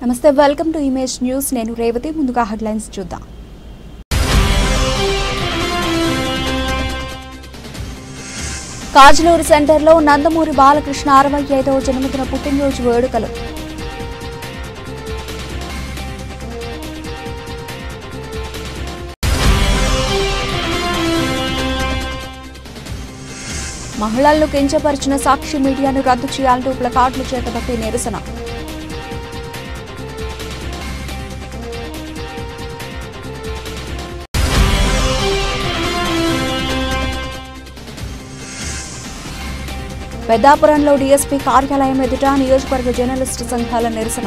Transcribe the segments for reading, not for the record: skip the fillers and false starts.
నమస్తే, welcome to image news. నేను రేవతి. ముందుగా హెడ్లైన్స్ చూద్దాం. కాజలూరు సెంటర్లో నందమూరి బాలకృష్ణ 65వ జన్మదిన పుట్టినరోజు వేడుకలు. మహిళలను కించపరిచిన సాక్షి మీడియాను రద్దు చేయాలంటూ ప్లకార్డులు చేతబట్టి నిరసన. పెద్దాపురంలో డీఎస్పీ కార్యాలయం ఎదుట నియోజకవర్గ జర్నలిస్టు సంఘాల నిరసన.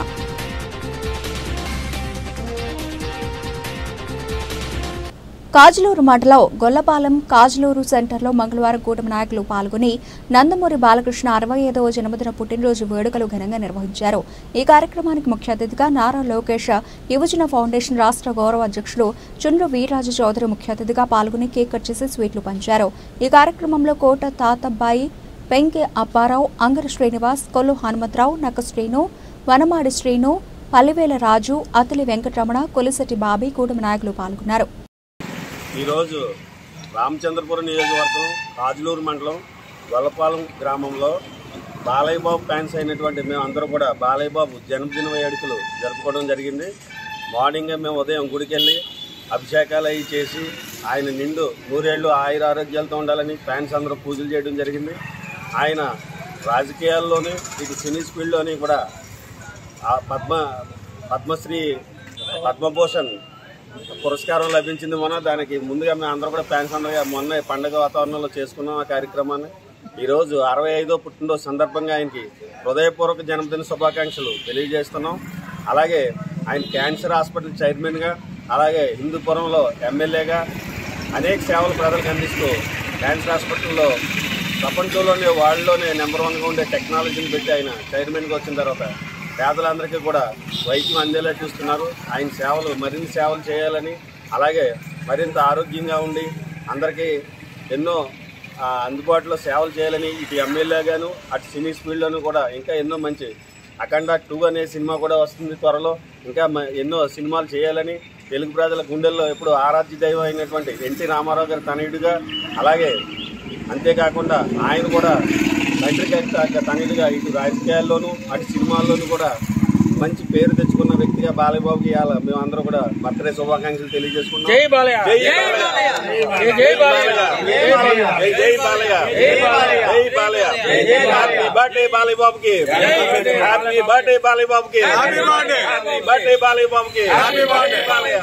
కాజలూరు మండలం గొల్లపాలెం కాజలూరు సెంటర్లో మంగళవారం కూటమి నాయకులు పాల్గొని నందమూరి బాలకృష్ణ 65వ జన్మదిన పుట్టినరోజు వేడుకలు ఘనంగా నిర్వహించారు. ఈ కార్యక్రమానికి ముఖ్య అతిథిగా నారా లోకేష్ యువజన ఫౌండేషన్ రాష్ట్ర గౌరవ అధ్యక్షుడు చుండ్రు వీర్రాజు చౌదరి ముఖ్య అతిథిగా పాల్గొని కేక్ కట్ చేసి స్వీట్లు పంచారు. ఈ కార్యక్రమంలో కోట తాతబ్బాయి, పెంకె అప్పారావు, అంగర శ్రీనివాస్, కొల్లు హనుమంతరావు, నక్క శ్రీను, వనమాడి శ్రీను, పల్లివేల రాజు, అతలి వెంకటరమణ, కొలిసెట్టి బాబీ కూటమి నాయకులు పాల్గొన్నారు. ఈరోజు రామచంద్రపురం నియోజకవర్గం కాజలూరు మండలం గొల్లపాలెం గ్రామంలో బాలయ్య బాబు ఫ్యాన్స్ అయినటువంటి మేము అందరూ కూడా బాలయ్య బాబు జన్మదిన వేడుకలు జరుపుకోవడం జరిగింది. మార్నింగే మేము ఉదయం గుడికి వెళ్ళి అభిషేకాలు అవి చేసి ఆయన నిండు 100 ఏళ్ళు ఆయుర ఆరోగ్యాలతో ఉండాలని ఫ్యాన్స్ అందరూ పూజలు చేయడం జరిగింది. ఆయన రాజకీయాల్లోని ఇటు సినీ ఫీల్డ్లోని కూడా పద్మశ్రీ పద్మభూషణ్ పురస్కారం లభించింది. దానికి ముందుగా మేము అందరూ కూడా ఫ్యాన్స్ అందరూ మొన్న పండుగ వాతావరణంలో చేసుకున్నాం ఆ కార్యక్రమాన్ని. ఈరోజు 65వ పుట్టినరోజు సందర్భంగా ఆయనకి హృదయపూర్వక జన్మదిన శుభాకాంక్షలు తెలియజేస్తున్నాం. అలాగే ఆయన క్యాన్సర్ హాస్పిటల్ చైర్మన్గా, అలాగే హిందూపురంలో ఎమ్మెల్యేగా అనేక సేవలు ప్రజలకు అందిస్తూ క్యాన్సర్ హాస్పిటల్లో ప్రపంచంలోనే వాళ్ళలోనే నెంబర్ 1గా ఉండే టెక్నాలజీని పెట్టి ఆయన చైర్మన్గా వచ్చిన తర్వాత పేదలందరికీ కూడా వైద్యం అందేలా చూస్తున్నారు. ఆయన సేవలు మరిన్ని సేవలు చేయాలని, అలాగే మరింత ఆరోగ్యంగా ఉండి అందరికీ ఎన్నో అందుబాటులో సేవలు చేయాలని ఇటు ఎమ్మెల్యేగాను అటు సినీ ఫీల్డ్లోనూ కూడా ఇంకా ఎన్నో మంచి అఖండ 2 అనే సినిమా కూడా వస్తుంది త్వరలో. ఇంకా ఎన్నో సినిమాలు చేయాలని తెలుగు ప్రజల గుండెల్లో ఎప్పుడు ఆరాధ్య దైవం అయినటువంటి ఎన్టీ రామారావు గారి తనయుడిగా, అలాగే అంతేకాకుండా ఆయన కూడా తండ్రికి తనయుడిగా ఇటు రాజకీయాల్లోనూ అటు సినిమాల్లోనూ కూడా మంచి పేరు తెచ్చుకున్న వ్యక్తిగా బాలయ్య బాబుకి మేము అందరూ కూడా బర్త్డే శుభాకాంక్షలు తెలియజేసుకున్నాం. జై బాలయ్య, జై బాలయ్య, జై బాలయ్య, జై బాలయ్య, హ్యాపీ బర్త్డే బాలయ్య బాబుకి, హ్యాపీ బర్త్డే బాలయ్య బాబుకి, హ్యాపీ బర్త్డే బాలయ్య బాబుకి, హ్యాపీ బర్త్డే బాలయ్య,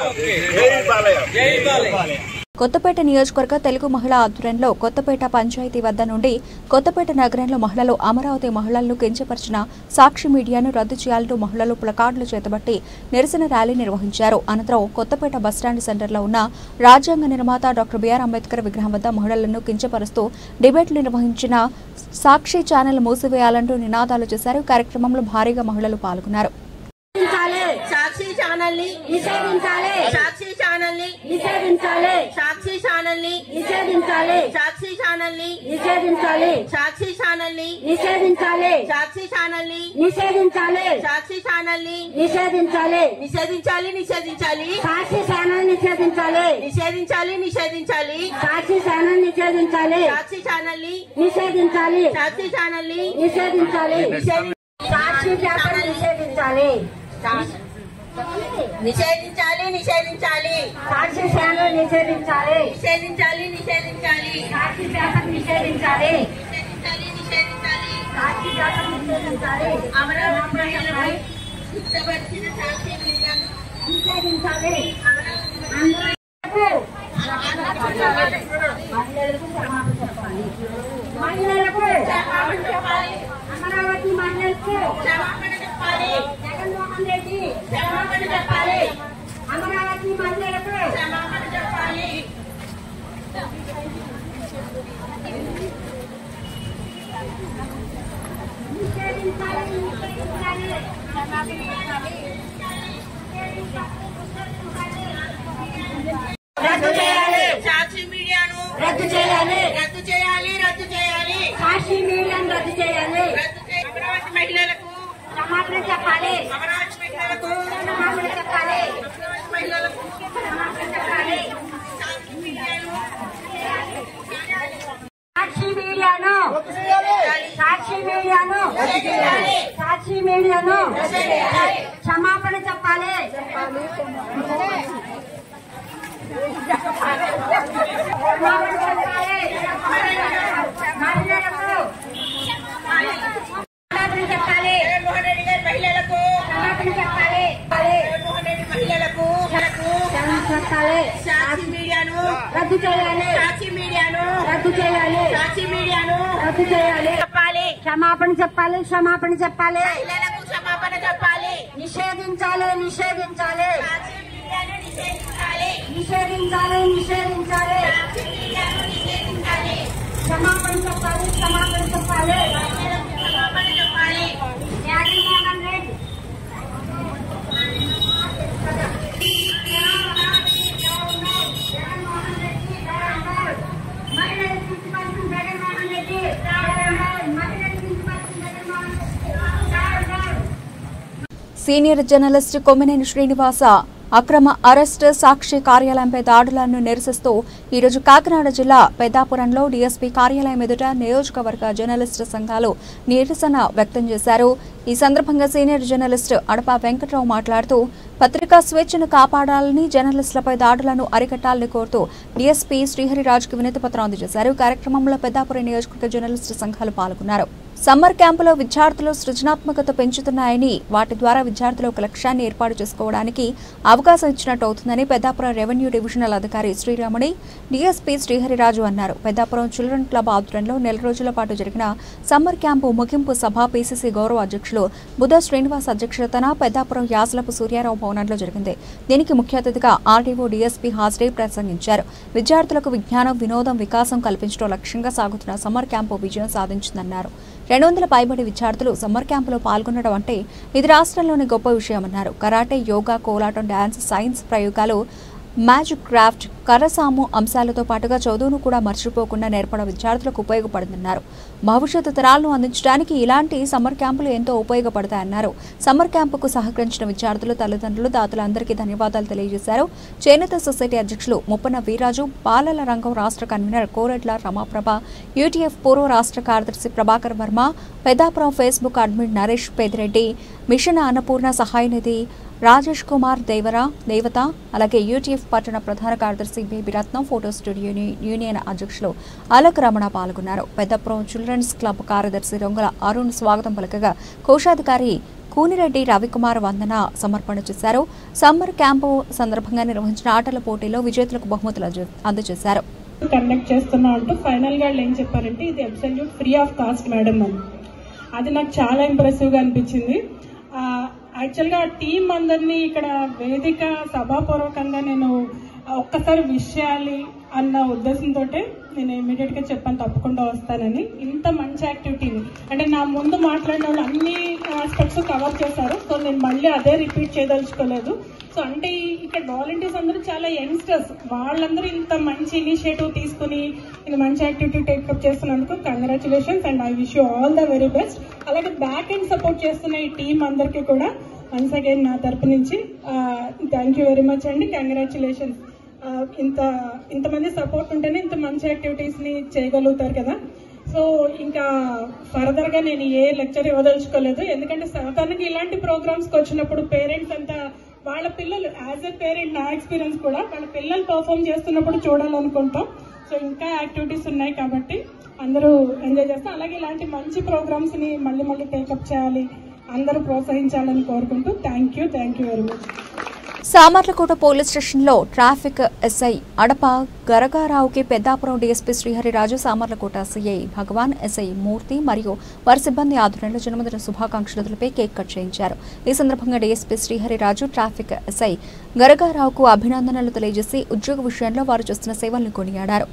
జై బాలయ్య, జై బాలయ్య. కొత్తపేట నియోజకవర్గ తెలుగు మహిళా ఆధ్వర్యంలో కొత్తపేట పంచాయతీ వద్ద నుండి కొత్తపేట నగరంలో మహిళలు అమరావతి మహిళలను కించపరిచిన సాక్షి మీడియాను రద్దు చేయాలంటూ మహిళలు ప్లకార్డులు చేతబట్టి నిరసన ర్యాలీ నిర్వహించారు. అనంతరం కొత్తపేట బస్టాండ్ సెంటర్లో ఉన్న రాజ్యాంగ నిర్మాత డాక్టర్ బిఆర్ అంబేద్కర్ విగ్రహం వద్ద మహిళలను కించపరుస్తూ డిబేట్లు నిర్వహించిన సాక్షి ఛానల్ మూసివేయాలంటూ నినాదాలు చేశారు. కార్యక్రమంలో భారీగా మహిళలు పాల్గొన్నారు. సాక్షి ఛానల్ ని నిషేధించాలి, సాక్షి ఛానల్ ని నిషేధించాలి, సాక్షి ఛానల్ ని నిషేధించాలి, సాక్షి ఛానల్ ని నిషేధించాలి, సాక్షి ఛానల్ ని నిషేధించాలి, సాక్షి ఛానల్ ని నిషేధించాలి, సాక్షి ఛానల్ ని నిషేధించాలి, నిషేధించాలి, నిషేధించాలి, సాక్షి ఛానల్ నిషేధించాలి, నిషేధించాలి, నిషేధించాలి, సాక్షి ఛానల్ నిషేధించాలి, సాక్షి ఛానల్ ని నిషేధించాలి, సాక్షి ఛానల్ ని నిషేధించాలి, సాక్షి ఛానల్ నిషేధించాలి, నిషేధించాలి, నిషేధించాలి, సాక్షి ఛానల్ నిషేధించాలి, నిషేధించాలి, నిషేధించాలి, సాక్షి ఛానల్ నిషేధించాలి, నిషేధించాలి, నిషేధించాలి, సాక్షి ఛానల్ నిషేధించాలి, అమరావతి మహిళలపై కించపరిచిన సాక్షి మీడియాను నిషేధించాలి, మహిళలకు క్షమాపణ చెప్పాలి, అమరావతి మహిళలకు క్షమాపణ చెప్పాలి, జగన్మోహన్ రెడ్డి క్షమాపణ చెప్పాలి, అమరావతి మహిళలకు క్షమాపణ చెప్పాలి. రద్దు చేయాలి, సాక్షి మీడియాను రద్దు చేయాలి, రద్దు చేయాలి, రద్దు చేయాలి, సాక్షి మీడియాను రద్దు చేయాలి, అమరావతి మహిళలకు క్షమాపణ చెప్పాలి, అమరావతి మహిళలకు మీడియాను క్షమాపణ చెప్పాలి. చెప్పాలి జగన్మోహన్ రెడ్డి గారి మహిళలకు క్షమాపణ చెప్పాలి. జగన్మోహన్ రెడ్డి మహిళలకు చెప్పాలి. సాక్షి మీడియాను రద్దు చేయాలి. సాక్షి మీడియాను రద్దు చేయాలి. సాక్షి మీడియాను రద్దు చేయాలి. చెప్పాలి క్షమాపణ చెప్పాలి. క్షమాపణ చెప్పాలి. మహిళలకు క్షమాపణ చెప్పాలి. నిషేధించాలి. నిషేధించాలి. సాక్షి మీడియాను నిషేధించాలి. నిషేధించాలి. నిషేధించాలి. సాక్షి మీడియాను నిషేధించాలి. క్షమాపణ చెప్పాలి. క్షమాపణ చెప్పాలి. మహిళలకు క్షమాపణ చెప్పాలి. జగన్మోహన్ రెడ్డి సీనియర్ జర్నలిస్ట్ కొమ్మినేని శ్రీనివాస అక్రమ అరెస్ట్ సాక్షి కార్యాలయంపై దాడులను నిరసిస్తూ ఈరోజు కాకినాడ జిల్లా పెద్దాపురంలో డీఎస్పీ కార్యాలయం ఎదుట నియోజకవర్గ జర్నలిస్టు సంఘాలు నిరసన వ్యక్తం చేశారు. ఈ సందర్భంగా సీనియర్ జర్నలిస్ట్ అడపా వెంకట్రావు మాట్లాడుతూ పత్రికా స్వేచ్ఛను కాపాడాలని, జర్నలిస్టులపై దాడులను అరికట్టాలని కోరుతూ డీఎస్పీ శ్రీహరిరాజుకు వినతి పత్రం అందజేశారు. కార్యక్రమంలో పెద్దాపురం నియోజకవర్గ జర్నలిస్టు సంఘాలు పాల్గొన్నారు. సమ్మర్ క్యాంపులో విద్యార్థులు సృజనాత్మకత పెంచుతున్నాయని, వాటి ద్వారా విద్యార్థులు ఒక లక్ష్యాన్ని ఏర్పాటు చేసుకోవడానికి అవకాశం ఇచ్చినట్టు అవుతుందని పెద్దాపురం రెవెన్యూ డివిజనల్ అధికారి శ్రీరాముడి డీఎస్పీ శ్రీహరిరాజు అన్నారు. పెద్దాపురం చిల్డ్రన్ క్లబ్ ఆధ్వర్యంలో నెల రోజుల పాటు జరిగిన సమ్మర్ క్యాంపు ముగింపు సభ పీసీసీ గౌరవ అధ్యక్షులు బుద్ధ శ్రీనివాస్ అధ్యక్షతన పెద్దాపురం యాసలపు సూర్యారావు భవనంలో జరిగింది. దీనికి ముఖ్య అతిథిగా ఆర్డీఓ డీఎస్పీ హాజరై ప్రసంగించారు. విద్యార్థులకు విజ్ఞానం, వినోదం, వికాసం కల్పించడం లక్ష్యంగా సాగుతున్న సమ్మర్ క్యాంపు విజయం సాధించిందన్నారు. 200 పైబడి విద్యార్థులు సమ్మర్ క్యాంపులో పాల్గొనడం అంటే ఇది రాష్ట్రంలోని గొప్ప విషయమన్నారు. కరాటే, యోగా, కోలాటం, డాన్స్, సైన్స్ ప్రయోగాలు, మ్యాజిక్ క్రాఫ్ట్, కరసాము అంశాలతో పాటుగా చదువును కూడా మర్చిపోకుండా నేర్పడం విద్యార్థులకు ఉపయోగపడుతుందన్నారు. భవిష్యత్తు తరాలను అందించడానికి ఇలాంటి సమ్మర్ క్యాంపులు ఎంతో ఉపయోగపడతాయన్నారు. సమ్మర్ క్యాంపుకు సహకరించిన విద్యార్థులు, తల్లిదండ్రులు, దాతలందరికీ ధన్యవాదాలు తెలియజేశారు. చేనేత సొసైటీ అధ్యక్షులు ముప్పన వీరాజు, బాలల రంగం రాష్ట్ర కన్వీనర్ కోరెడ్ల రమాప్రభ, యూటీఎఫ్ పూర్వ రాష్ట్ర కార్యదర్శి Prabhakar Varma, Peddapuram Facebook admin Naresh Pedireddy, mission Annapurna సహాయనిధి రాజేష్ కుమార్ దేవత, అలాగే యూటీఎఫ్ పట్టణ ప్రధాన కార్యదర్శి Baby Ratnam, photo studio union అధ్యక్షులు అలక్ రమణ పాల్గొన్నారు. పెద్దపురం చిల్డ్రన్స్ క్లబ్ కార్యదర్శి రొంగల అరుణ్ స్వాగతం పలకగా, కోశాధికారి కూనిరెడ్డి రవికుమార్ వందన సమర్పణ చేశారు. సమ్మర్ క్యాంపు సందర్భంగా నిర్వహించిన ఆటల పోటీలో విజేతలకు బహుమతులు అందజేశారు. కండక్ట్ చేస్తున్నా అంటూ ఫైనల్ గా ఏం చెప్పారంటే ఇది absolute free of cost madam అని. అది నాకు చాలా ఇంప్రెసివ్ గా అనిపించింది. యాక్చువల్గా టీం అందరినీ ఇక్కడ వేదిక సభాపూర్వకంగా నేను ఒక్కసారి విష్ చేయాలి అన్న ఉద్దేశంతో నేను ఇమీడియట్ గా చెప్పాను తప్పకుండా వస్తానని. ఇంత మంచి యాక్టివిటీని అంటే నా ముందు మాట్లాడిన వాళ్ళు అన్ని ఆస్పెక్ట్స్ కవర్ చేశారు. సో నేను మళ్ళీ అదే రిపీట్ చేయదలుచుకోలేదు. సో అంటే ఇక్కడ వాలంటీర్స్ అందరూ చాలా యంగ్స్టర్స్, వాళ్ళందరూ ఇంత మంచి ఇనిషియేటివ్ తీసుకుని ఇంత మంచి యాక్టివిటీ టేకప్ చేస్తున్నందుకు congratulations and I wish you all the very best. అలాగే బ్యాక్ అండ్ సపోర్ట్ చేస్తున్న ఈ టీం అందరికీ కూడా వన్స్ అగైన్ నా తరపు నుంచి థ్యాంక్ యూ వెరీ మచ్ అండి, కంగ్రాచులేషన్స్. ఇంతమంది సపోర్ట్ ఉంటేనే ఇంత మంచి యాక్టివిటీస్ ని చేయగలుగుతారు కదా. సో ఇంకా ఫర్దర్ గా నేను ఏ లెక్చర్ ఇవ్వదలుచుకోలేదు, ఎందుకంటే సాధారణంగా ఇలాంటి ప్రోగ్రామ్స్ కి వచ్చినప్పుడు పేరెంట్స్ అంతా వాళ్ళ పిల్లలు, యాజ్ ఎ పేరెంట్ నా ఎక్స్పీరియన్స్ కూడా, వాళ్ళ పిల్లలు పర్ఫామ్ చేస్తున్నప్పుడు చూడాలనుకుంటాం. సో ఇంకా యాక్టివిటీస్ ఉన్నాయి కాబట్టి అందరూ ఎంజాయ్ చేస్తాం. అలాగే ఇలాంటి మంచి ప్రోగ్రామ్స్ ని మళ్ళీ మళ్ళీ టేకప్ చేయాలి, అందరూ ప్రోత్సహించాలని కోరుకుంటూ thank you very much. Samarlakota police స్టేషన్లో ట్రాఫిక్ ఎస్ఐ అడప గరగారావుకి పెద్దాపురం డీఎస్పీ శ్రీహరిరాజు, సామర్లకోట సిఐ భగవాన్, ఎస్ఐ మూర్తి మరియు వారి సిబ్బంది ఆధ్వర్యంలో జన్మదిన శుభాకాంక్షలు తెలిపి కేక్ కట్ చేయించారు. ఈ సందర్భంగా డీఎస్పీ శ్రీహరిరాజు ట్రాఫిక్ ఎస్ఐ గరగారావుకు అభినందనలు తెలియజేసి ఉద్యోగ విషయంలో వారు చేస్తున్న సేవలను కొనియాడారు.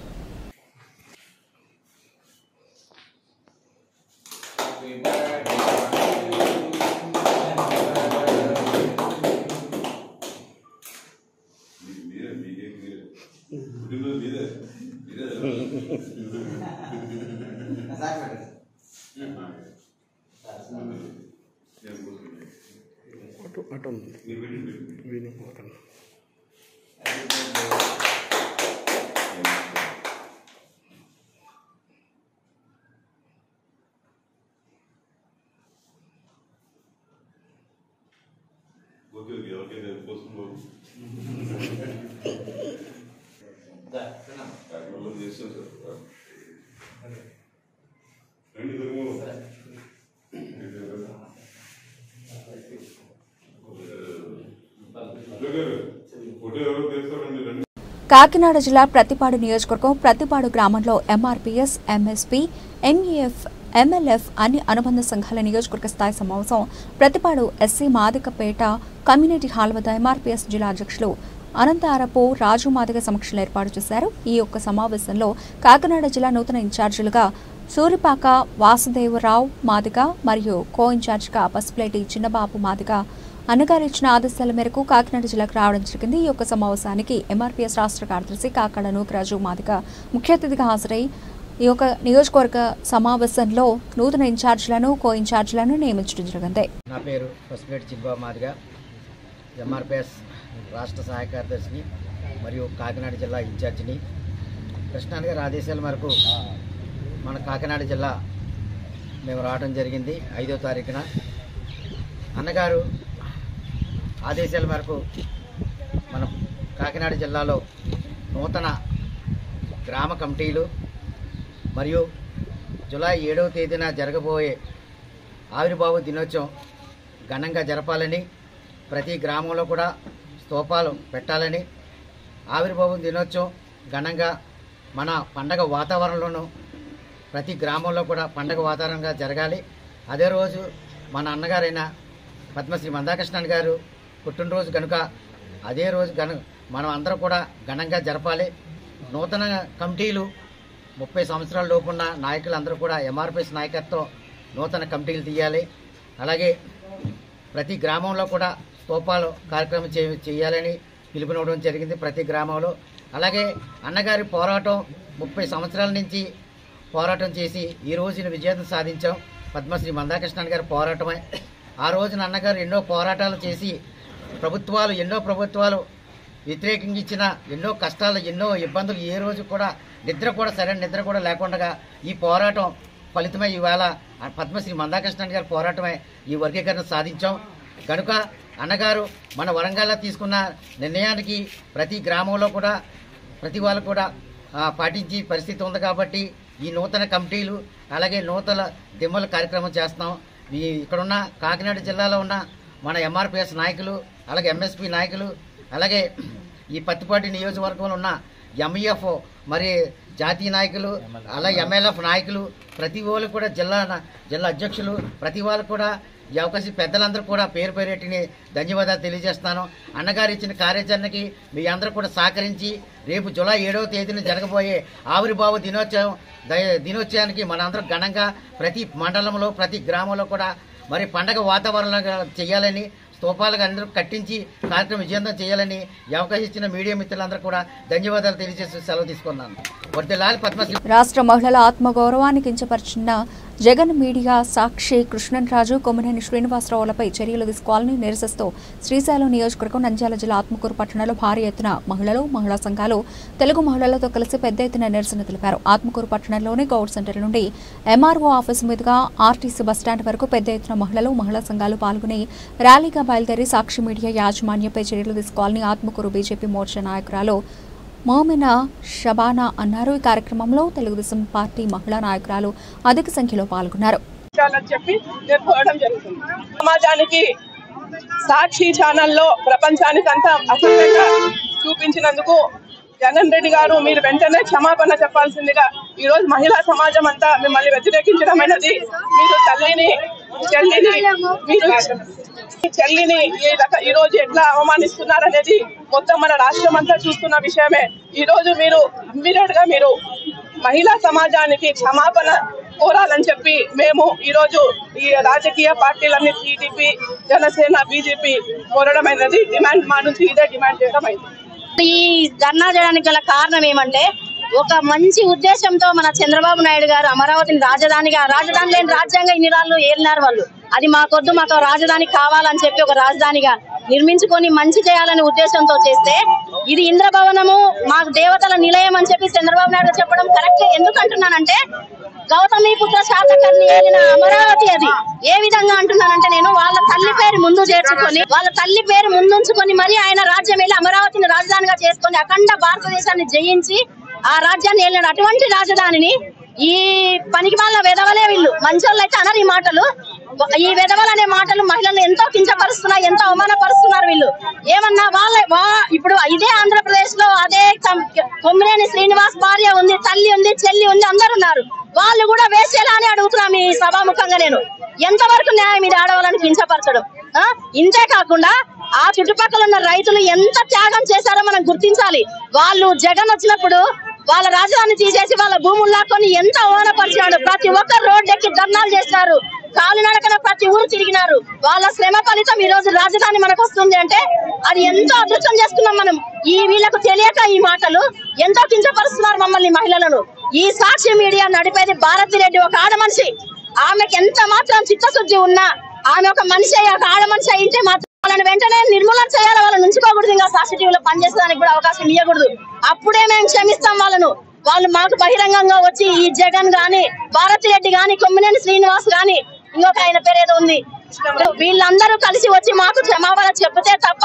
కాకినాడ జిల్లా ప్రతిపాడు నియోజకవర్గం ప్రతిపాడు గ్రామంలో ఎంఆర్పీఎస్, ఎంఎస్పీ, ఎంఈఎఫ్, ఎంఎల్ఎఫ్ అన్ని అనుబంధ సంఘాల నియోజకవర్గ స్థాయి సమావేశం ప్రతిపాడు ఎస్సీ మాదికపేట కమ్యూనిటీ హాల్ వద్ద ఎంఆర్పీఎస్ జిల్లా అధ్యక్షులు అనంతారపు రాజు మాదిగ సమక్షంలో ఏర్పాటు చేశారు. ఈ యొక్క సమావేశంలో కాకినాడ జిల్లా నూతన ఇన్ఛార్జీలుగా సూరిపాక వాసుదేవరావు మాదిగ మరియు కో ఇన్ఛార్జిగా పసుపులేటి చిన్నబాబు మాదిగ అన్నగారు ఇచ్చిన ఆదేశాల మేరకు కాకినాడ జిల్లాకు రావడం జరిగింది. ఈ యొక్క సమావేశానికి ఎంఆర్పీఎస్ రాష్ట్ర కార్యదర్శి కాకాడ నూకరాజు మాదిగ ముఖ్య అతిథిగా హాజరై ఈ యొక్క నియోజకవర్గ సమావేశంలో నూతన ఇన్ఛార్జీలను, కో ఇన్ఛార్జీలను నియమించడం జరిగింది. నా పేరు పసుపులేటి చిన్నబాబు మాదిగ, ఎంఆర్పీఎస్ రాష్ట్ర సహాయ కార్యదర్శిని మరియు కాకినాడ జిల్లా ఇన్ఛార్జిని. కృష్ణాన్ గారి ఆదేశాల మేరకు మన కాకినాడ జిల్లా మేము రావడం జరిగింది 5వ తారీఖున. అన్నగారు ఆదేశాల మేరకు మన కాకినాడ జిల్లాలో నూతన గ్రామ కమిటీలు మరియు జూలై 7వ తేదీన జరగబోయే ఆవిర్భావ దినోత్సవం ఘనంగా జరపాలని, ప్రతి గ్రామంలో కూడా స్తూపాలు పెట్టాలని, ఆవిర్భావ దినోత్సవం ఘనంగా మన పండగ వాతావరణంలోనూ ప్రతి గ్రామంలో కూడా పండగ వాతావరణంగా జరగాలి. అదే రోజు మన అన్నగారైన పద్మశ్రీ మందాకృష్ణన్ గారు పుట్టినరోజు కనుక అదే రోజు మనం అందరం కూడా ఘనంగా జరపాలి. నూతన కమిటీలు 30 సంవత్సరాల లోపున్న నాయకులందరూ కూడా ఎంఆర్పీఎస్ నాయకత్వం నూతన కమిటీలు తీయాలి. అలాగే ప్రతి గ్రామంలో కూడా స్తూపాలు కార్యక్రమం చేయాలని పిలుపునివ్వడం జరిగింది ప్రతి గ్రామంలో. అలాగే అన్నగారి పోరాటం 30 సంవత్సరాల నుంచి పోరాటం చేసి ఈ రోజున విజయం సాధించాం. పద్మశ్రీ మందాకృష్ణన్ గారి పోరాటమే. ఆ రోజున అన్నగారు ఎన్నో పోరాటాలు చేసి ఎన్నో ప్రభుత్వాలు వ్యతిరేకంగా ఇచ్చిన ఎన్నో కష్టాలు, ఎన్నో ఇబ్బందులు, ఏ రోజు కూడా సరైన నిద్ర కూడా లేకుండా ఈ పోరాటం ఫలితమై ఇవాళ పద్మశ్రీ మందాకృష్ణన్ గారి పోరాటమే ఈ వర్గీకరణ సాధించాం. కనుక అన్నగారు మన వరంగల్లో తీసుకున్న నిర్ణయానికి ప్రతి గ్రామంలో కూడా ప్రతి వాళ్ళు కూడా పాటించే పరిస్థితి ఉంది. కాబట్టి ఈ నూతన కమిటీలు అలాగే నూతన దిమ్మల కార్యక్రమం చేస్తున్నాం. ఇక్కడున్న కాకినాడ జిల్లాలో ఉన్న మన ఎంఆర్పీఎస్ నాయకులు, అలాగే ఎంఎస్పీ నాయకులు, అలాగే ఈ పత్తిపాటి నియోజకవర్గంలో ఉన్న ఎంఈఎఫ్ మరి జాతీయ నాయకులు, అలాగే ఎంఎల్ఎఫ్ నాయకులు, ప్రతి వాళ్ళు కూడా జిల్లా అధ్యక్షులు, ప్రతి వాళ్ళు కూడా ఈ అవకాశం పెద్దలందరూ కూడా పేరు పేరేటిని ధన్యవాదాలు తెలియజేస్తున్నాను. అన్నగారు ఇచ్చిన కార్యాచరణకి మీ అందరూ కూడా సహకరించి రేపు జూలై 7వ తేదీన జరగబోయే ఆవిర్భావ దినోత్సవానికి మనందరం ఘనంగా ప్రతి మండలంలో ప్రతి గ్రామంలో కూడా మరి పండగ వాతావరణంగా చేయాలని, స్తూపాలుగా అందరూ కట్టించి కార్యక్రమం విజయవంతం చేయాలని ఈ అవకాశం ఇచ్చిన మీడియా మిత్రులందరూ కూడా ధన్యవాదాలు తెలియజేసి సెలవు తీసుకున్నాను. వర్ధిల్లాలి పద్మశ్రీ. రాష్ట్ర మహిళల ఆత్మగౌరవాన్ని కించపరిచిన జగన్ మీడియా సాక్షి కృష్ణన్రాజు, కొమ్మినేని శ్రీనివాసరావులపై చర్యలు తీసుకోవాలని నిరసిస్తూ శ్రీశైలం నియోజకవర్గం నంద్యాల జిల్లా ఆత్మకూరు పట్టణంలో భారీ ఎత్తున మహిళలు, మహిళా సంఘాలు తెలుగు మహిళలతో కలిసి పెద్ద ఎత్తున నిరసన తెలిపారు. ఆత్మకూరు పట్టణంలోని గౌడ్ సెంటర్ నుండి ఎంఆర్ఓ ఆఫీసు మీదుగా ఆర్టీసీ బస్టాండ్ వరకు పెద్ద ఎత్తున మహిళలు, మహిళా సంఘాలు పాల్గొని ర్యాలీగా బయలుదేరి సాక్షి మీడియా యాజమాన్యంపై చర్యలు తీసుకోవాలని ఆత్మకూరు బీజేపీ మోర్చా నాయకురాలు మోమినా షబానా అన్నారు. ఈ కార్యక్రమంలో తెలుగుదేశం పార్టీ మహిళా నాయకురాలు అధిక సంఖ్యలో పాల్గొన్నారు. సమాజానికి సాక్షి ఛానల్లో ప్రపంచానికంతా అసభ్యంగా చూపించినందుకు జగన్ రెడ్డి గారు మీరు వెంటనే క్షమాపణ చెప్పాల్సిందిగా ఈ రోజు మహిళా సమాజం అంతా మిమ్మల్ని వ్యతిరేకించడమైనది. మీరు చెల్లిని ఈ రోజు ఎట్లా అవమానిస్తున్నారనేది మొత్తం మన రాష్ట్రం అంతా చూస్తున్న విషయమే. ఈ రోజు మీరు ఇమ్మీడియట్ గా మీరు మహిళా సమాజానికి క్షమాపణ కోరాలని చెప్పి మేము ఈ రోజు ఈ రాజకీయ పార్టీలన్నీ టీడీపీ, జనసేన, బీజేపీ కోరడమైనది. డిమాండ్ మా నుంచి ఇదే డిమాండ్ చేయడం అయింది. ఈ ధర్నా చేయడానికి గల కారణం ఏమంటే ఒక మంచి ఉద్దేశంతో మన చంద్రబాబు నాయుడు గారు అమరావతిని రాజధాని లేని రాజ్యాంగం ఇన్ని రాళ్ళు ఏలినారు వాళ్ళు. అది మాకొద్దు, మాకు రాజధాని కావాలని చెప్పి ఒక రాజధానిగా నిర్మించుకొని మంచి చేయాలనే ఉద్దేశంతో చేస్తే ఇది ఇంద్రభవనము మాకు దేవతల నిలయం అని చెప్పి చంద్రబాబు నాయుడు చెప్పడం కరెక్ట్. ఎందుకంటున్నానంటే గౌతమిపుత్ర శాతకర్ణి ఏలిన అమరావతి అది. ఏ విధంగా అంటున్నానంటే నేను వాళ్ళ తల్లి పేరు ముందు చేర్చుకొని వాళ్ళ తల్లి పేరు ముందుంచుకొని మరి ఆయన రాజ్యం వెళ్ళి అమరావతిని రాజధానిగా చేసుకొని అఖండ భారతదేశాన్ని జయించి ఆ రాజ్యాన్ని వెళ్ళినాడు. అటువంటి రాజధానిని ఈ పనికి వాళ్ళ వెధవలే వీళ్ళు, మంచోళ్ళు అయితే అనరు ఈ మాటలు. ఈ వెధవలు అనే మాటలు మహిళలను ఎంతో కించపరుస్తున్నారు, ఎంతో అవమానపరుస్తున్నారు వీళ్ళు. ఏమన్నా ఇప్పుడు ఇదే ఆంధ్రప్రదేశ్ లో అదే కొమ్మినేని శ్రీనివాస్ భార్య ఉంది, తల్లి ఉంది, చెల్లి ఉంది, అందరు ఉన్నారు. వాళ్ళు కూడా వేసేలా అని అడుగుతున్నాం ఈ సభాముఖంగా. నేను ఎంతవరకు న్యాయం ఇది ఆడవాళ్ళని కించపరచడం? ఇంతే కాకుండా ఆ చుట్టుపక్కల ఉన్న రైతులు ఎంత త్యాగం చేశారో మనం గుర్తించాలి. వాళ్ళు జగన్ వచ్చినప్పుడు వాళ్ళ రాజధాని తీసేసి వాళ్ళ భూములు లాక్కొని ఎంత అవమానపరిచాడు. ప్రతి ఒక్కరు రోడ్డు ఎక్కి ధర్నాలు చేస్తారు, కాలినడకన ప్రతి ఊరు తిరిగినారు. వాళ్ళ శ్రమ ఫలితం ఈ రోజు రాజధాని మనకు వస్తుంది అంటే అది ఎంతో అదృష్టం చేసుకున్నాం మనం. వీళ్ళకు తెలియక ఈ మాటలు ఎంతో కించపరుస్తున్నారు మమ్మల్ని మహిళలను. ఈ సాక్షి మీడియా నడిపేది భారతిరెడ్డి, ఒక ఆడ మనిషి. ఆమెకి ఎంత మాత్రం చిత్తశుద్ధి ఉన్నా, ఆమె ఒక మనిషి ఒక ఆడ మనిషి అయితే మాత్రం వాళ్ళని వెంటనే నిర్మూలన చేయాలి, వాళ్ళని ఉంచుకోకూడదు. ఇంకా సాక్షి టీవీలో పనిచేసేదానికి కూడా అవకాశం ఇవ్వకూడదు. అప్పుడే మేము క్షమిస్తాం వాళ్ళను. వాళ్ళు మాకు బహిరంగంగా వచ్చి ఈ జగన్ గాని, భారతిరెడ్డి గాని, కొమ్మినేని శ్రీనివాస్ గాని, ఇంకొక ఆయన పేరేదో ఉంది, వీళ్ళందరూ కలిసి వచ్చి మాకు క్షమాపణ చెప్తే తప్ప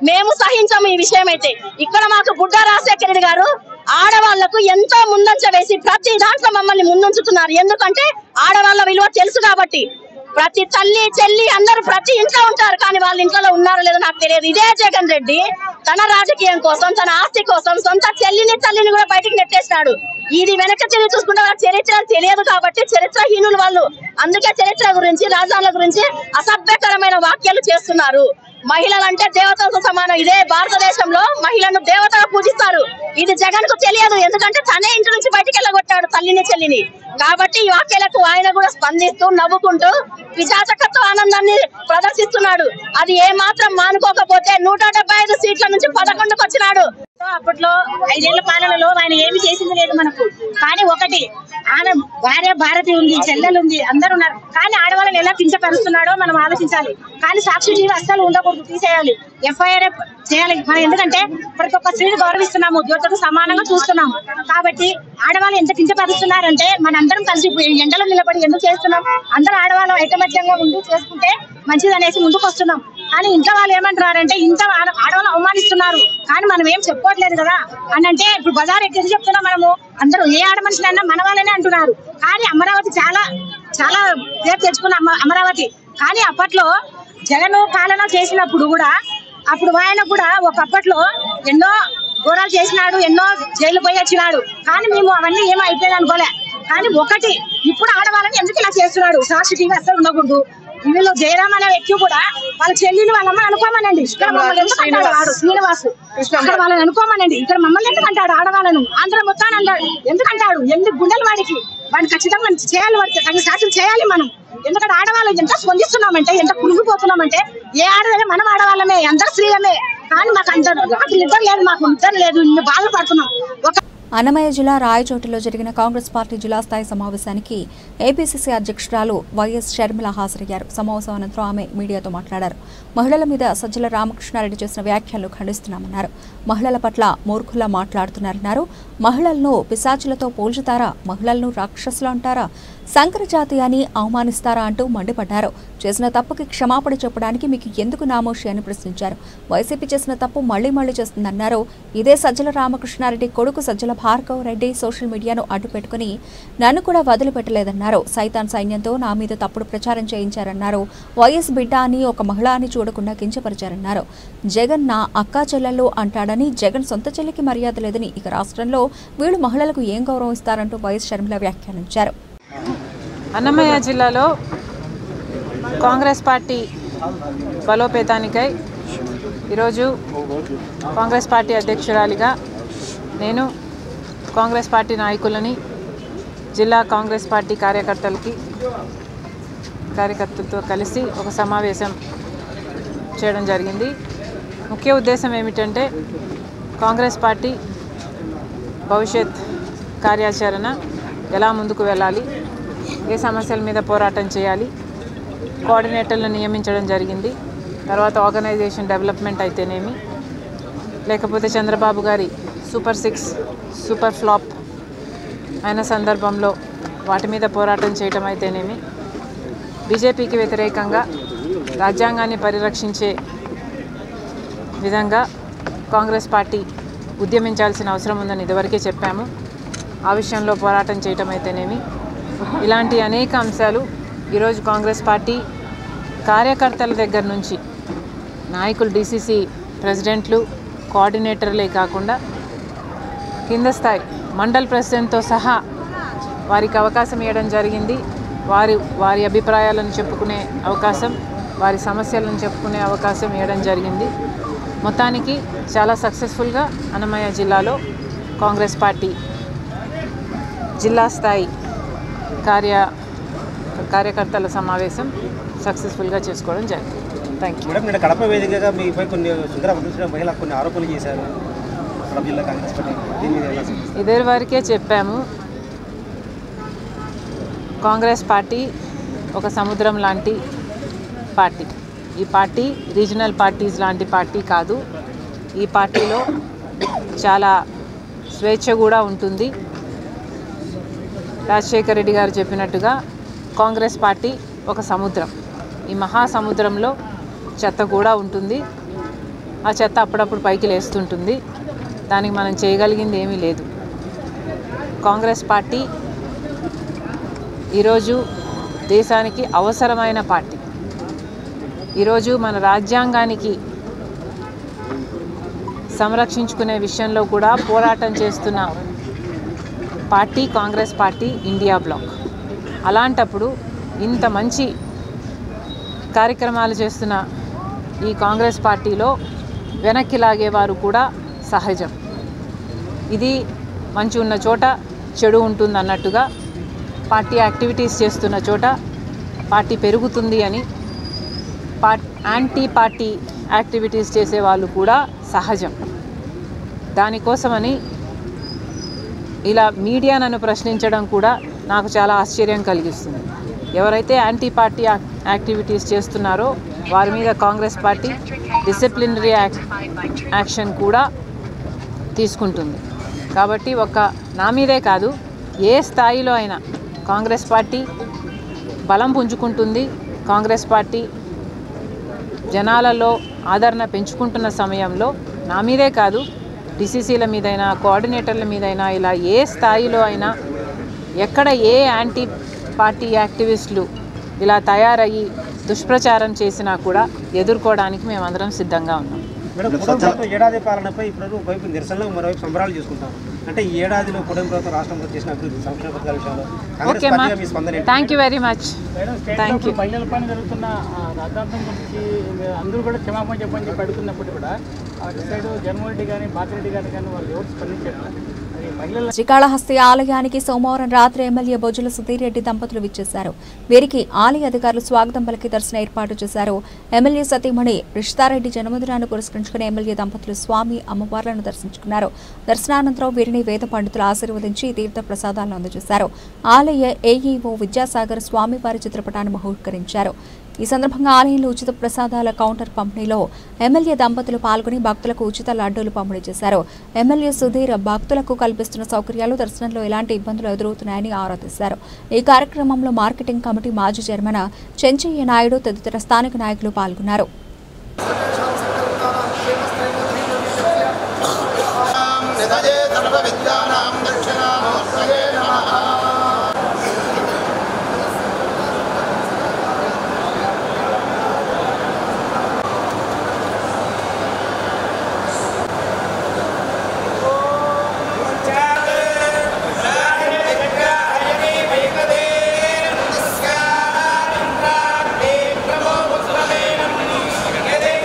మేము సహించము ఈ విషయం. అయితే ఇక్కడ మాకు బుడ్డా రాజశేఖర రెడ్డి గారు ఆడవాళ్లకు ఎంతో ముందంచ వేసి ప్రతి దాంట్లో మమ్మల్ని ముందుంచుతున్నారు. ఎందుకంటే ఆడవాళ్ళ విలువ తెలుసు కాబట్టి. ప్రతి తల్లి చెల్లి అందరూ ప్రతి ఇంట్లో ఉంటారు, కానీ వాళ్ళ ఇంట్లో ఉన్నారో లేదో నాకు తెలియదు. ఇదే జగన్ రెడ్డి తన రాజకీయం కోసం, తన ఆస్తి కోసం సొంత చెల్లిని తల్లిని కూడా బయటికి నెట్టేస్తాడు. ఇది వెనక తిరిగి చూసుకుంటే వాళ్ళ చరిత్ర తెలియదు కాబట్టి చరిత్రహీనులు వాళ్ళు. అందుకే చరిత్ర గురించి, రాజధానుల గురించి అసభ్యకరమైన వ్యాఖ్యలు చేస్తున్నారు. మహిళలంటే దేవతలతో సమానం. ఇదే భారతదేశంలో మహిళను దేవతగా పూజిస్తారు. ఇది జగన్ కు తెలియదు, ఎందుకంటే తనే ఇంటి నుంచి బయటికి వెళ్ళగొట్టాడు తల్లిని చెల్లిని. కాబట్టి ఈ వ్యాఖ్యలకు ఆయన కూడా స్పందిస్తూ నవ్వుకుంటూ విజాతకత్వ ఆనందాన్ని ప్రదర్శిస్తున్నాడు. అది ఏ మాత్రం మానుకోకపోతే 175 సీట్ల నుంచి 11కు వచ్చినాడు. అప్పట్లో 5 ఏళ్ల పాలనలో ఆయన ఏమి చేసింది లేదు మనకు. కానీ ఒకటి, ఆయన భార్య భారతి ఉంది, చెల్లెలు ఉంది, అందరు ఉన్నారు. కానీ ఆడవాళ్ళని ఎలా కించపరుస్తున్నాడో మనం ఆలోచించాలి. కానీ సాక్షి టీవీ అస్సలు ఉండకూడదు, తీసేయాలి, ఎఫ్ఐఆర్ చేయాలి. మనం ఎందుకంటే ప్రతి ఒక్క స్త్రీని గౌరవిస్తున్నాము, జ్యోతితో సమానంగా చూస్తున్నాం. కాబట్టి ఆడవాళ్ళు ఎంత కించపరుస్తున్నారంటే మనందరం కలిసి ఎండలో నిలబడి ఎందుకు చేస్తున్నాం? అందరూ ఆడవాళ్ళు ఐకమత్యంగా ముందు చేసుకుంటే మంచిది అనేసి ముందుకు వస్తున్నాం. కానీ ఇంట్లో వాళ్ళు ఏమంటారంటే ఇంత ఆడవాళ్ళు అవమానిస్తున్నారు, కానీ మనం ఏం చెప్పుకోవట్లేదు కదా అని అంటే ఇప్పుడు బజార్ ఎక్కడ చెప్తున్నాం మనము. అందరూ ఏ ఆడ మనుషులన్నా మన వాళ్ళనే అంటున్నారు. కానీ అమరావతి చాలా చాలా పేరు తెచ్చుకున్న అమరావతి. కానీ అప్పట్లో జగన్ పాలన చేసినప్పుడు కూడా అప్పుడు ఆయన కూడా ఒకప్పట్లో ఎన్నో ఘోరాలు చేసినాడు, ఎన్నో జైలు పోయి వచ్చినాడు. కానీ మేము అవన్నీ ఏమో అయిపోయింది అనుకోలే. కానీ ఒకటి, ఇప్పుడు ఆడవాళ్ళని ఎందుకు ఇలా చేస్తున్నాడు? సాక్షి టీవీ అస్సలు ఉండకూడదు. ఇందులో జయరామ్ అనే వ్యక్తి కూడా వాళ్ళ చెల్లిని వాళ్ళమ్మ అనుకోమనండి. ఇక్కడ మమ్మల్ని ఎందుకు అంటాడు శ్రీనివాస్? ఇక్కడ వాళ్ళని అనుకోమనండి. ఇక్కడ మమ్మల్ని ఎందుకు అంటాడు? ఆడవాళ్ళను ఆంధ్ర మొత్తాన్ని అంటాడు. ఎందుకంటాడు? ఎందుకు గుండెలు వాడికి ఖచ్చితంగా చేయాలి, వాడికి తగిన శాసనం చేయాలి మనం. ఎందుకంటే ఆడవాళ్ళు ఎంత స్పందిస్తున్నామంటే, ఎంత కురిగిపోతున్నామంటే, ఏ ఆడవాళ్ళే మనం ఆడవాళ్ళమే, అందరు స్త్రీలమే. కానీ మాకు అంత నిద్ర లేదు, మాకు నిద్ర లేదు, ఇన్ని బాధలు పడుతున్నాం. అన్నమయ్య జిల్లా రాయచోటిలో జరిగిన కాంగ్రెస్ పార్టీ జిల్లా స్థాయి సమావేశానికి ఏపీసీసీ అధ్యక్షురాలు వైఎస్ షర్మిల హాజరయ్యారు. సమావేశం అనంతరం ఆమె మీడియాతో మాట్లాడారు. మహిళల మీద సజ్జల రామకృష్ణారెడ్డి చేసిన వ్యాఖ్యలను ఖండిస్తున్నామన్నారు. మహిళల పట్ల మూర్ఖులా మాట్లాడుతున్నారన్నారు. మహిళలను పిశాచులతో పోల్చుతారా? మహిళలను రాక్షసులు అంటారా? సంకరజాతి అని అవమానిస్తారా అంటూ మండిపడ్డారు. చేసిన తప్పుకి క్షమాపణ చెప్పడానికి మీకు ఎందుకు నామోషి అని ప్రశ్నించారు. వైసీపీ చేసిన తప్పు మళ్లీ చేస్తుందన్నారు. ఇదే సజ్జల రామకృష్ణారెడ్డి కొడుకు సజ్జల భార్గవ్ రెడ్డి సోషల్ మీడియాను అడ్డుపెట్టుకుని నన్ను కూడా వదిలిపెట్టలేదన్నారు. సైతాన్ సైన్యంతో నా మీద తప్పుడు ప్రచారం చేయించారన్నారు. వైఎస్ బిడ్డ అని ఒక మహిళ అని చూడకుండా కించపరిచారన్నారు. జగన్ నా అక్కా చెల్లెళ్ళు అంటాడని, జగన్ సొంత చెల్లికి మర్యాద లేదని, ఇక రాష్ట్రంలో వీళ్ళు మహిళలకు ఏం గౌరవం ఇస్తారంటూ వైఎస్ షర్మిల వ్యాఖ్యానించారు. అన్నమయ్య జిల్లాలో కాంగ్రెస్ పార్టీ బలోపేతానికై ఈరోజు కాంగ్రెస్ పార్టీ అధ్యక్షురాలిగా నేను కాంగ్రెస్ పార్టీ నాయకులని, జిల్లా కాంగ్రెస్ పార్టీ కార్యకర్తలతో కలిసి ఒక సమావేశం చేయడం జరిగింది. ముఖ్య ఉద్దేశం ఏమిటంటే కాంగ్రెస్ పార్టీ భవిష్యత్ కార్యాచరణ ఎలా ముందుకు వెళ్ళాలి, ఏ సమస్యల మీద పోరాటం చేయాలి, కోఆర్డినేటర్లను నియమించడం జరిగింది. తర్వాత ఆర్గనైజేషన్ డెవలప్మెంట్ అయితేనేమి, లేకపోతే చంద్రబాబు గారి సూపర్ 6 సూపర్ ఫ్లాప్ అయిన సందర్భంలో వాటి మీద పోరాటం చేయటం అయితేనేమి, బీజేపీకి వ్యతిరేకంగా రాజ్యాంగాన్ని పరిరక్షించే విధంగా కాంగ్రెస్ పార్టీ ఉద్యమించాల్సిన అవసరం ఉందని ఇదివరకే చెప్పాము. ఆ విషయంలో పోరాటం చేయటం అయితేనేమి, ఇలాంటి అనేక అంశాలు ఈరోజు కాంగ్రెస్ పార్టీ కార్యకర్తల దగ్గర నుంచి నాయకులు, డీసీసీ ప్రెసిడెంట్లు, కోఆర్డినేటర్లే కాకుండా కింద స్థాయి మండల్ ప్రెసిడెంట్తో సహా వారికి అవకాశం ఇవ్వడం జరిగింది. వారి అభిప్రాయాలను చెప్పుకునే అవకాశం, వారి సమస్యలను చెప్పుకునే అవకాశం ఇవ్వడం జరిగింది. మొత్తానికి చాలా సక్సెస్ఫుల్గా అన్నమయ్య జిల్లాలో కాంగ్రెస్ పార్టీ జిల్లా స్థాయి కార్యకర్తల సమావేశం సక్సెస్ఫుల్గా చేసుకోవడం జరిగింది. Thank you. మేడం, నేను కడప వేదికగా మీపై కొన్ని మహిళ కొన్ని ఆరోపణలు చేశారు. ఇదివరకే వరకే చెప్పాము, కాంగ్రెస్ పార్టీ ఒక సముద్రం లాంటి పార్టీ. ఈ పార్టీ రీజనల్ పార్టీస్ లాంటి పార్టీ కాదు. ఈ పార్టీలో చాలా స్వేచ్ఛ కూడా ఉంటుంది. రాజశేఖర్ రెడ్డి గారు చెప్పినట్టుగా కాంగ్రెస్ పార్టీ ఒక సముద్రం. ఈ మహాసముద్రంలో చెత్త కూడా ఉంటుంది. ఆ చెత్త అప్పుడప్పుడు పైకి లేస్తుంటుంది. దానికి మనం చేయగలిగింది ఏమీ లేదు. కాంగ్రెస్ పార్టీ ఈరోజు దేశానికి అవసరమైన పార్టీ. ఈరోజు మన రాజ్యాంగానికి సంరక్షించుకునే విషయంలో కూడా పోరాటం చేస్తున్న party Congress party, India bloc. అలాంటప్పుడు ఇంత మంచి కార్యక్రమాలు చేస్తున్న ఈ కాంగ్రెస్ పార్టీలో వెనక్కి లాగేవారు కూడా సహజం. ఇది మంచి ఉన్న చోట చెడు ఉంటుంది అన్నట్టుగా పార్టీ యాక్టివిటీస్ చేస్తున్న చోట పార్టీ పెరుగుతుంది అని యాంటీ పార్టీ యాక్టివిటీస్ చేసేవాళ్ళు కూడా సహజం. దానికోసమని ఇలా మీడియా నన్ను ప్రశ్నించడం కూడా నాకు చాలా ఆశ్చర్యం కలిగిస్తుంది. ఎవరైతే యాంటీ పార్టీ యాక్టివిటీస్ చేస్తున్నారో వారి మీద కాంగ్రెస్ పార్టీ డిసిప్లినరీ యాక్షన్ కూడా తీసుకుంటుంది. కాబట్టి నా మీదే కాదు, ఏ స్థాయిలో అయినా కాంగ్రెస్ పార్టీ బలం పుంజుకుంటుంది. కాంగ్రెస్ పార్టీ జనాలలో ఆదరణ పెంచుకుంటున్న సమయంలో నా మీదే కాదు, డిసిసిల మీదైనా, కోఆర్డినేటర్ల మీదైనా, ఇలా ఏ స్థాయిలో అయినా ఎక్కడ ఏ యాంటీ పార్టీ యాక్టివిస్టులు ఇలా తయారయ్యి దుష్ప్రచారం చేసినా కూడా ఎదుర్కోవడానికి మేమందరం సిద్ధంగా ఉన్నాం. ఏడాది పాలనపై ఇప్పుడు ఒకవైపు నిరసనలు, మరోవైపు సంబరాలు చేసుకుంటాం. అంటే ఈ ఏడాదిలో కూటమి ప్రభుత్వం రాష్ట్రంలో చేసిన అభివృద్ధి సంక్షేమ పథకాల విషయంలో ఓకే మా, thank you very much. Thank you. మహిళల పైన జరుగుతున్న రాద్ధాంతం గురించి అందరూ కూడా క్షమాపణ చెప్పని అడుగుతున్నప్పుడు కూడా అటు సైడ్ జగన్మోహన్ రెడ్డి కానీ, భారతిరెడ్డి గారు కానీ వాళ్ళు ఎవరు స్పందించారు. శ్రీకాళహస్తి ఆలయానికి సోమవారం రాత్రి ఎమ్మెల్యే బొజ్జల సుధీర్ రెడ్డి దంపతులు విచ్చేశారు. వీరికి ఆలయ అధికారులు స్వాగతం పలికి దర్శనం ఏర్పాటు చేశారు. ఎమ్మెల్యే సతీమణి రిషితారెడ్డి జన్మదినాన్ని పురస్కరించుకుని ఎమ్మెల్యే దంపతులు స్వామి, అమ్మవార్లను దర్శించుకున్నారు. దర్శనానంతరం వీరిని వేద పండితులు ఆశీర్వదించి తీర్థ ప్రసాదాలను అందజేశారు. ఆలయ ఏఈఓ విద్యాసాగర్ స్వామివారి చిత్రపటాన్ని బహూకరించారు. ఈ సందర్భంగా ఆలయంలో ఉచిత ప్రసాదాల కౌంటర్ పంపిణీలో ఎమ్మెల్యే దంపతులు పాల్గొని భక్తులకు ఉచిత లడ్డూలు పంపిణీ చేశారు. ఎమ్మెల్యే సుధీర్ భక్తులకు కల్పిస్తున్న సౌకర్యాలు, దర్శనంలో ఎలాంటి ఇబ్బందులు ఎదురవుతున్నాయని ఆరా తీశారు. ఈ కార్యక్రమంలో మార్కెటింగ్ కమిటీ మాజీ చైర్మన్ చెంచయ్య నాయుడు తదితర స్థానిక నాయకులు పాల్గొన్నారు.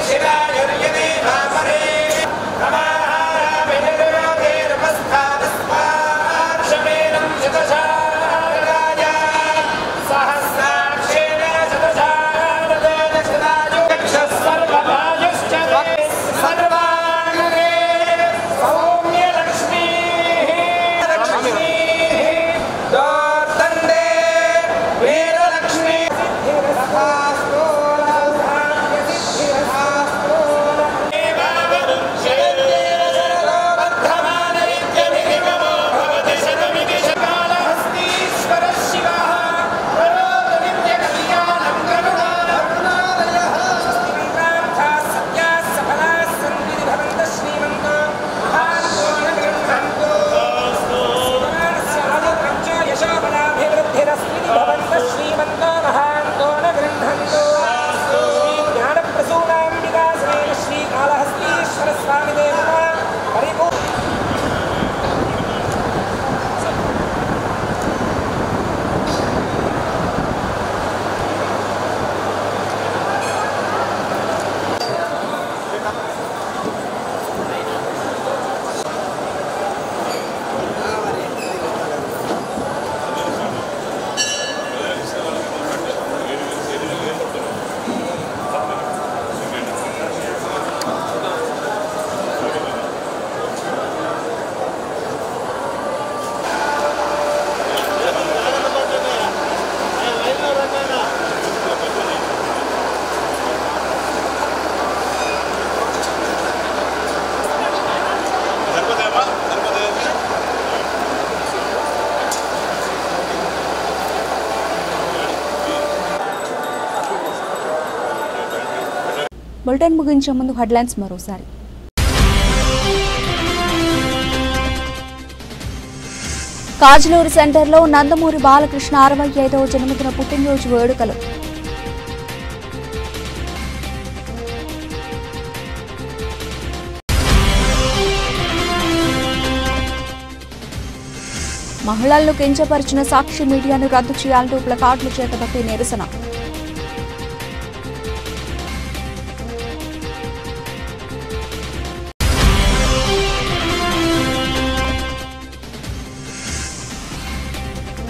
Shiva బులెటిన్ ముగించే ముందు హెడ్లైన్స్ మరోసారి. కాజలూరు సెంటర్లో నందమూరి బాలకృష్ణ 65వ జన్మదిన పుట్టినరోజు వేడుకలు. మహిళలను కించపరిచిన సాక్షి మీడియాను రద్దు చేయాలంటూ ప్లకార్డులు చేతబట్టి నిరసన.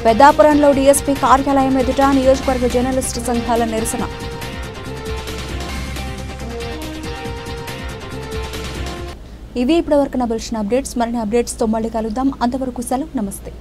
పెద్దాపురంలో డీఎస్పీ కార్యాలయం ఎదుట నియోజకవర్గ జర్నలిస్టు సంఘాల నిరసన. ఇవి ఇప్పటివరకు నా బులెటిన్ అప్డేట్స్. మరిన్ని అప్డేట్స్తో మళ్ళీ కలుద్దాం. అంతవరకు సెలవు. నమస్తే.